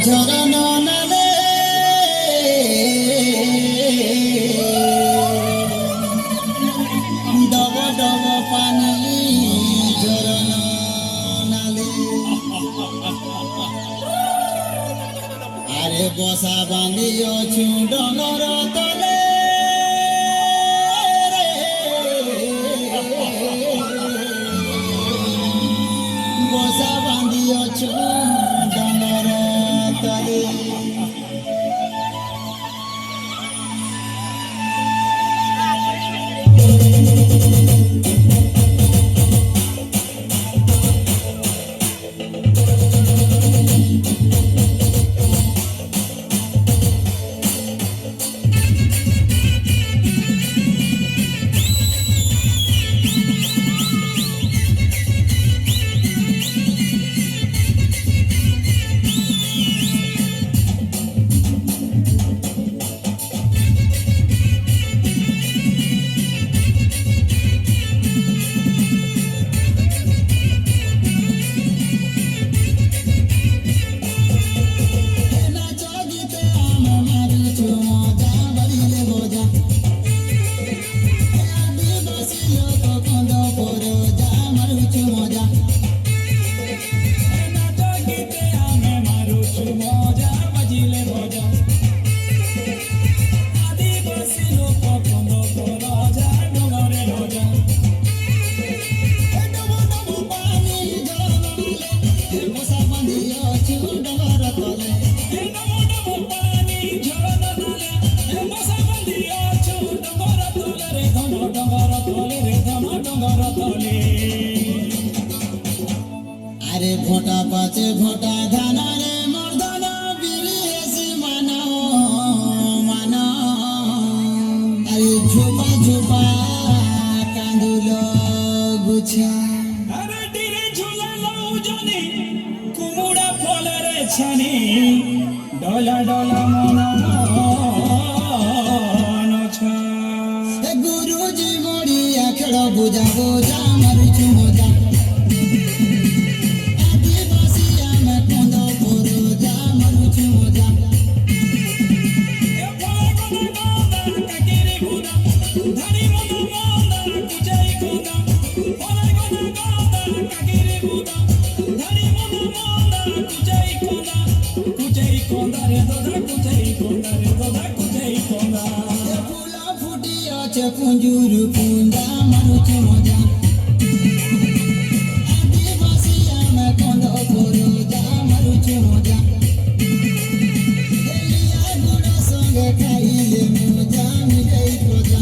ঝরনা নালে ডব ডব পানি ঝরনা নালে আরে বসা বাঁধিଅଛୁ ଡଙ୍ଗର ତଳେ বসা বাঁধিଅଛୁ ଡଙ୍ଗର ତଳେ আরে ভোটা পাচে ভোটা ধানারে মর্দন বিড়ি এসে মানা মানা আরে ঝোপা ঝোপা কাঁদুল গুছা আরে টিরে ঝুলালো জনি কুমুড়া ফলরে ছানি ডলা ডলা মনা গুরুজি মরিয়া খেল বুঝা বোঝা মারুছু মজা আদিবাসী আমি কন্দ পরো যা মারুছু মজা ফুলা ফুটি আছে পুঞ্জুর পুঞ্জা মারুছু মজা আদিবাসী আমি কন্দ পরো যা মারুছু মজা হেলিয়া গুড় সঙ্গে খাইলে মজা মিটাই প্রজা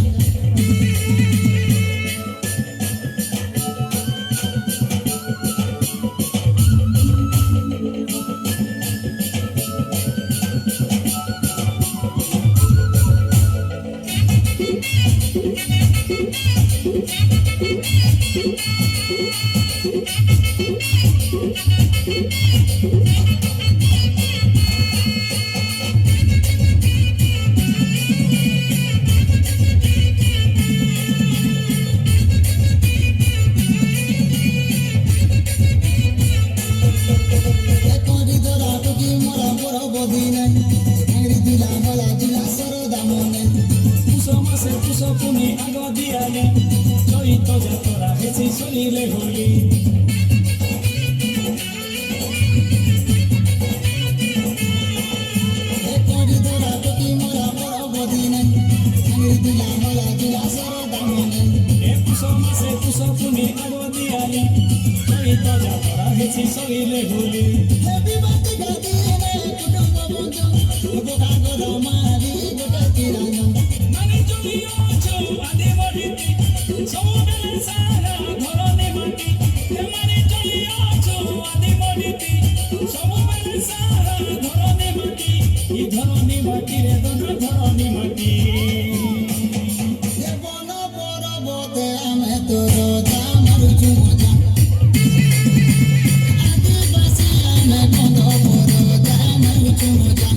শরীরে হলি মাসে পুষপুনি আগ দিয়ালে চৈত যাত্রা হেছি শরীরে হলি মানে চলিয়াছ আদি বড়িতি ସବୁବେଳେ ସାରା ଧରଣୀ ମାଟି ଏମାନେ ଚଲିଆଛ ଆଦି ବଢିତି ସବୁବେଳେ ସାରା ଧରଣୀ ମାଟି ଇ ଧରଣୀ ମାଟିରେ ଧରଣୀ ମାଟି ବନ ପରବତେ ଆମେ ତୋର ଯା ମାରୁଛୁ ମଜା ଆଦିବାସୀ ଆମେ କନ୍ଦ ପର ଯା ମାରୁଛୁ ମଜା